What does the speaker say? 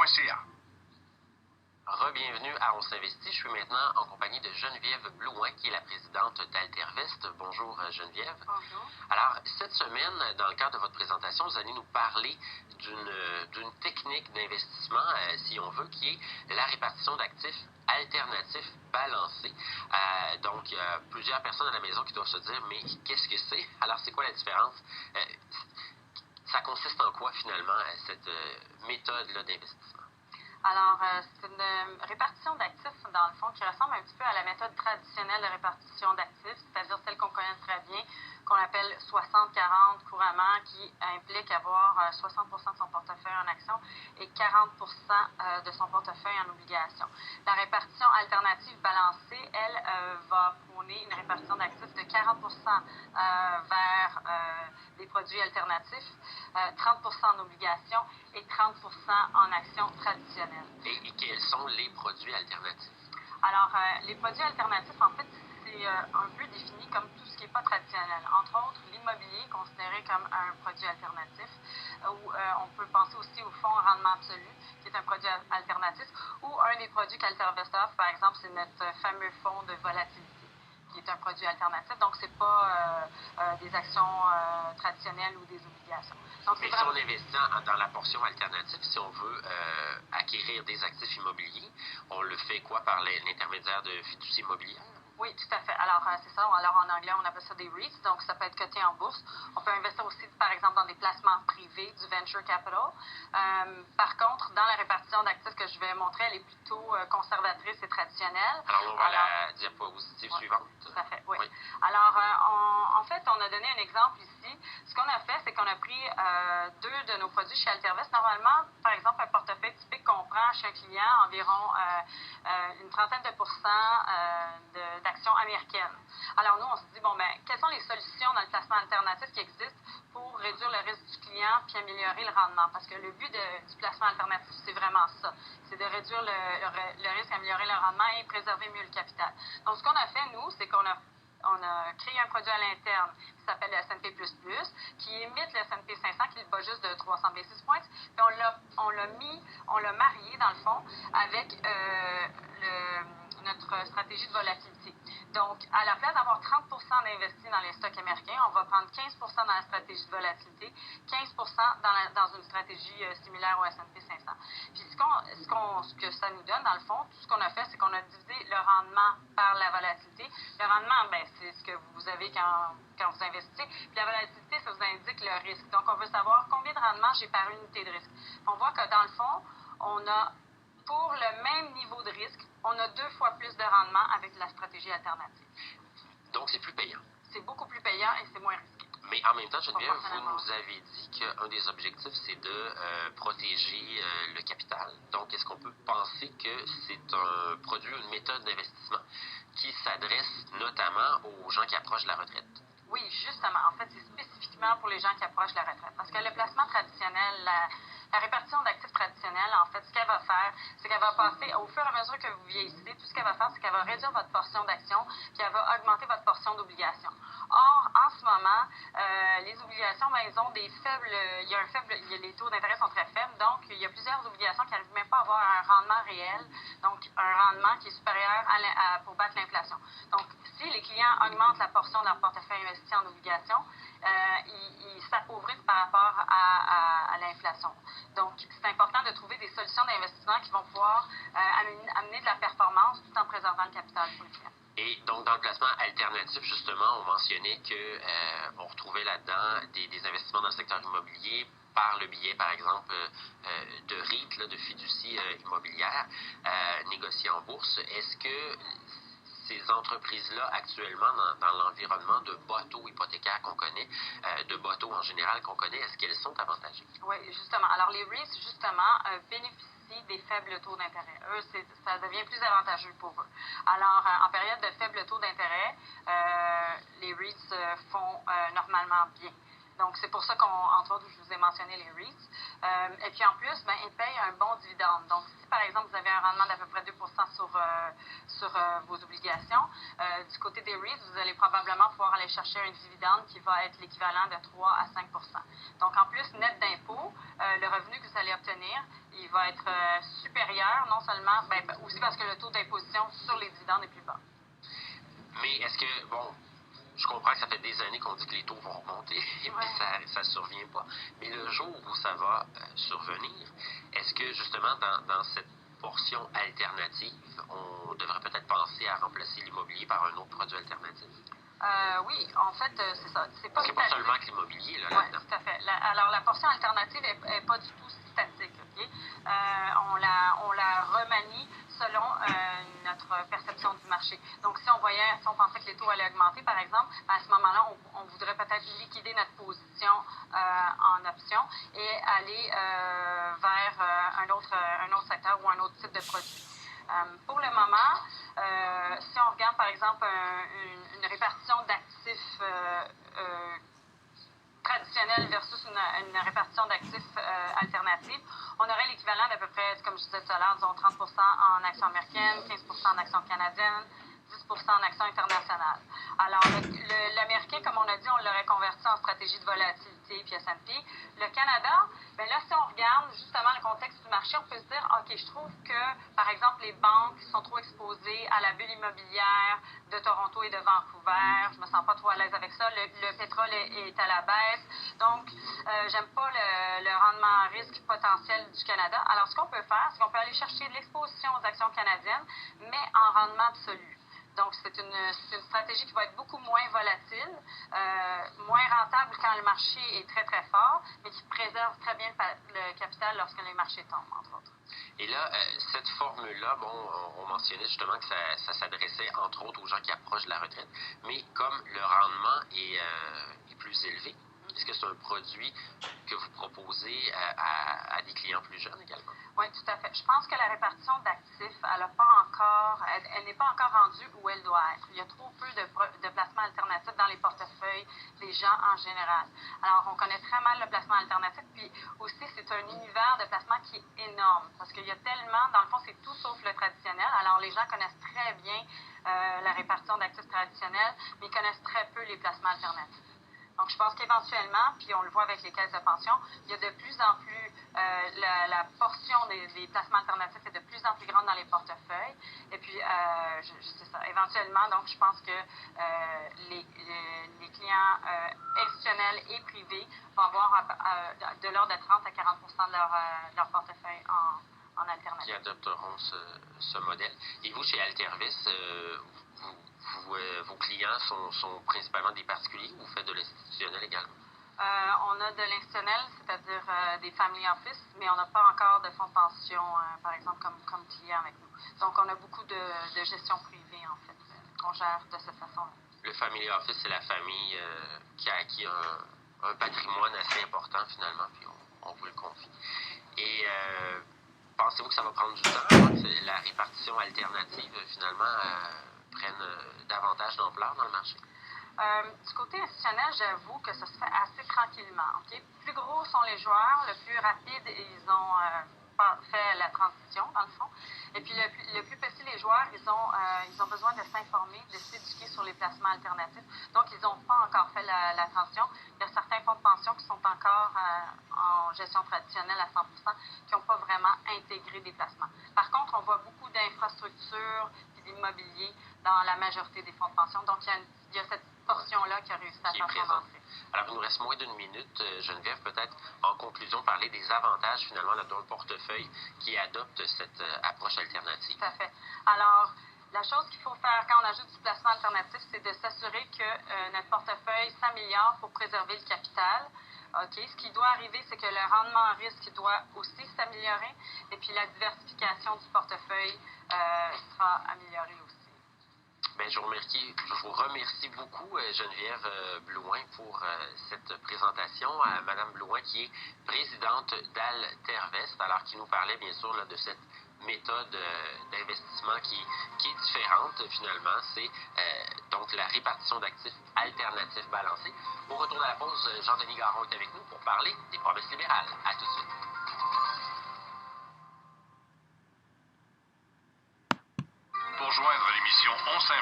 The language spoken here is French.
.ca. Re-bienvenue à On s'investit. Je suis maintenant en compagnie de Geneviève Blouin, qui est la présidente d'Altervest. Bonjour Geneviève. Bonjour. Alors, cette semaine, dans le cadre de votre présentation, vous allez nous parler d'une technique d'investissement, si on veut, qui est la répartition d'actifs alternatifs balancés. Donc, il y a plusieurs personnes à la maison qui doivent se dire, mais qu'est-ce que c'est? Alors, c'est quoi la différence? Ça consiste en quoi, finalement, cette méthode-là d'investissement? Alors, c'est une répartition d'actifs, dans le fond, qui ressemble un petit peu à la méthode traditionnelle de répartition d'actifs, c'est-à-dire celle qu'on connaît très bien, qu'on appelle 60-40 couramment, qui implique avoir 60 de son portefeuille en actions et 40 de son portefeuille en obligations. La répartition alternative balancée, elle, va prôner une répartition d'actifs de 40 vers les produits alternatifs, 30 en obligations et 30 en actions traditionnelles. Et quels sont les produits alternatifs? Alors, les produits alternatifs, en fait, c'est un peu défini comme tout ce qui n'est pas traditionnel. Entre autres, l'immobilier est considéré comme un produit alternatif, ou on peut penser aussi au fonds rendement absolu, qui est un produit alternatif, ou un des produits qu'Altervest offre, par exemple, c'est notre fameux fonds de volatilité, qui est un produit alternatif. Donc, ce n'est pas des actions traditionnelles ou des obligations. Donc, mais si on investit dans la portion alternative, si on veut acquérir des actifs immobiliers, on le fait quoi par l'intermédiaire de fiducies immobilières? Oui, tout à fait. Alors, c'est ça. Alors, en anglais, on appelle ça des REITs, donc ça peut être coté en bourse. On peut investir aussi, par exemple, dans des placements privés, du venture capital. Par contre, dans la répartition d'actifs que je vais montrer, elle est plutôt conservatrice et traditionnelle. Alors, on va à la diapositive suivante. Tout à fait, oui. Alors, en fait, on a donné un exemple ici. Ce qu'on a fait, c'est qu'on a pris deux de nos produits chez Altervest. Normalement, par exemple, un portefeuille typique qu'on prend chez un client, environ une trentaine de pourcents d'actions américaines. Alors, nous, on se dit, bon, ben, quelles sont les solutions dans le placement alternatif qui existent pour réduire le risque du client puis améliorer le rendement? Parce que le but du placement alternatif, c'est vraiment ça. C'est de réduire le risque, améliorer le rendement et préserver mieux le capital. Donc, ce qu'on a fait, nous, c'est qu'on a créé un produit à l'interne qui s'appelle le S&P++, qui imite le S&P 500, qui bat juste de 300 basis points. Puis on l'a marié, dans le fond, avec notre stratégie de volatilité. Donc, à la place d'avoir 30 d'investis dans les stocks américains, on va prendre 15 dans la stratégie de volatilité, 15 dans une stratégie similaire au S&P 500. Puis, ce que ça nous donne, dans le fond, tout ce qu'on a fait, c'est qu'on a divisé le rendement par la volatilité. Le rendement, ben, c'est ce que vous avez quand vous investissez. Puis la volatilité, ça vous indique le risque. Donc, on veut savoir combien de rendement j'ai par unité de risque. On voit que, dans le fond, on a, pour le même niveau de risque, on a 2 fois plus de rendement avec la stratégie alternative. Donc, c'est plus payant. C'est beaucoup plus payant et c'est moins risqué. Mais en même temps, Geneviève, vous nous avez dit qu'un des objectifs, c'est de protéger le capital. Donc, est-ce qu'on peut penser que c'est un produit, une méthode d'investissement qui s'adresse notamment aux gens qui approchent de la retraite? Oui, justement. En fait, c'est spécifiquement pour les gens qui approchent de la retraite. Parce que le placement traditionnel, la répartition d'actifs traditionnels, en fait, ce qu'elle va faire, c'est qu'elle va passer, au fur et à mesure que vous vieillissez, tout ce qu'elle va faire, c'est qu'elle va réduire votre portion d'actions, puis elle va augmenter votre portion d'obligations. Or, en ce moment, les obligations, ben, ils ont des faibles, les taux d'intérêt sont très faibles, donc il y a plusieurs obligations qui n'arrivent même pas à avoir un rendement réel, donc un rendement qui est supérieur pour battre l'inflation. Donc, si les clients augmentent la portion de leur portefeuille investi en obligations, ils s'appauvrissent par rapport à l'inflation. Donc, c'est important de trouver des solutions d'investissement qui vont pouvoir amener de la performance tout en préservant le capital pour les clients. Et donc, dans le placement alternatif, justement, on mentionnait qu'on retrouvait là-dedans des investissements dans le secteur immobilier par le biais, par exemple, de REIT, là, de fiducies immobilières négociées en bourse. Est-ce que ces entreprises-là, actuellement, dans l'environnement de bas taux hypothécaires qu'on connaît, de bas taux en général qu'on connaît, est-ce qu'elles sont avantagées? Oui, justement. Alors, les REITs, justement, bénéficient des faibles taux d'intérêt. Eux, ça devient plus avantageux pour eux. Alors, en période de faible taux d'intérêt, les REITs font normalement bien. Donc, c'est pour ça qu'entre autres, je vous ai mentionné les REITs. Et puis, en plus, ben, ils payent un bon dividende. Donc, si, par exemple, vous avez un rendement d'à peu près 2 sur vos obligations, du côté des REITs, vous allez probablement pouvoir aller chercher un dividende qui va être l'équivalent de 3 à 5 Donc, en plus, net d'impôt, le revenu que vous allez obtenir, il va être supérieur, non seulement, aussi parce que le taux d'imposition sur les dividendes est plus bas. Mais est-ce que, bon, je comprends que ça fait des années qu'on dit que les taux vont remonter et puis ça ne survient pas. Mais le jour où ça va survenir, est-ce que justement dans cette portion alternative, on devrait peut-être penser à remplacer l'immobilier par un autre produit alternatif? Oui, en fait, c'est ça. C'est pas seulement que l'immobilier, là, là-dedans. Oui, tout à fait. Alors, la portion alternative n'est pas du tout statique, OK? On la remanie selon notre perception du marché. Donc, si on pensait que les taux allaient augmenter, par exemple, à ce moment-là, on voudrait peut-être liquider notre position en option et aller vers un autre secteur ou un autre type de produit. Pour le moment, si on regarde par exemple une répartition d'actifs traditionnelle versus une répartition d'actifs alternative, on aurait l'équivalent d'à peu près, comme je disais tout à l'heure, disons 30 en actions américaines, 15 en actions canadiennes, 10 en actions internationales. Alors, l'américain, comme on a dit, on l'aurait converti en stratégie de volatilité puis S&P. Le Canada, bien là, si on regarde justement le contexte du marché, on peut se dire, OK, je trouve que, par exemple, les banques sont trop exposées à la bulle immobilière de Toronto et de Vancouver. Je me sens pas trop à l'aise avec ça. Le pétrole est à la baisse. Donc, j'aime pas le rendement à risque potentiel du Canada. Alors, ce qu'on peut faire, c'est qu'on peut aller chercher de l'exposition aux actions canadiennes, mais en rendement absolu. Donc, c'est une stratégie qui va être beaucoup moins volatile, moins rentable quand le marché est très, très fort, mais qui préserve très bien le capital lorsque les marchés tombent, entre autres. Et là, cette formule-là, bon, on mentionnait justement que ça s'adressait entre autres aux gens qui approchent de la retraite, mais comme le rendement est plus élevé, est-ce que c'est un produit que vous proposez à des clients plus jeunes également? Oui, tout à fait. Je pense que la répartition d'actifs, elle n'est pas encore rendue où elle doit être. Il y a trop peu de placements alternatifs dans les portefeuilles des gens en général. Alors, on connaît très mal le placement alternatif, puis aussi, c'est un univers de placement qui est énorme, parce qu'il y a tellement, dans le fond, c'est tout sauf le traditionnel. Alors, les gens connaissent très bien la répartition d'actifs traditionnels, mais ils connaissent très peu les placements alternatifs. Donc, je pense qu'éventuellement, puis on le voit avec les caisses de pension, il y a de plus en plus, la portion des placements alternatifs est de plus en plus grande dans les portefeuilles. Et puis, c'est ça, éventuellement, donc je pense que les clients institutionnels et privés vont avoir de l'ordre de 30 à 40 de leur portefeuille en alternative. Qui adopteront ce modèle. Et vous, chez Altervis, vos clients sont principalement des particuliers ou vous faites de l'institutionnel également? On a de l'institutionnel, c'est-à-dire des family office, mais on n'a pas encore de fonds de pension, par exemple, comme client avec nous. Donc, on a beaucoup de gestion privée, en fait, qu'on gère de cette façon-là. Le family office, c'est la famille qui a acquis un patrimoine assez important, finalement, puis on vous le confie. Et pensez-vous que ça va prendre du temps avant que la répartition alternative, finalement, prenne davantage d'ampleur dans le marché? Du côté institutionnel, j'avoue que ça se fait assez tranquillement. Okay? Plus gros sont les joueurs, le plus rapide ils ont fait la transition, dans le fond. Et puis, le plus petit, les joueurs, ils ont besoin de s'informer, de s'éduquer sur les placements alternatifs. Donc, ils n'ont pas encore fait la transition. Il y a certains fonds de pension qui sont encore en gestion traditionnelle à 100 qui n'ont pas vraiment intégré des placements. Par contre, on voit beaucoup d'infrastructures et d'immobilier dans la majorité des fonds de pension. Donc, il y a cette portion-là qui a réussi à s'avancer. Alors, il nous reste moins d'une minute. Geneviève, peut-être, en conclusion, parler des avantages, finalement, d'un portefeuille qui adopte cette approche alternative. Tout à fait. Alors, la chose qu'il faut faire quand on ajoute du placement alternatif, c'est de s'assurer que notre portefeuille s'améliore pour préserver le capital. Okay. Ce qui doit arriver, c'est que le rendement en risque doit aussi s'améliorer et puis la diversification du portefeuille sera améliorée aussi. Bien, je vous remercie beaucoup, Geneviève Blouin, pour cette présentation. Madame Blouin, qui est présidente d'Altervest, alors qui nous parlait bien sûr là, de cette méthode d'investissement qui est différente finalement. C'est donc la répartition d'actifs alternatifs balancés. Au retour de la pause, Jean-Denis Garon est avec nous pour parler des promesses libérales. À tout de suite. Pour joindre l'émission On s'investit.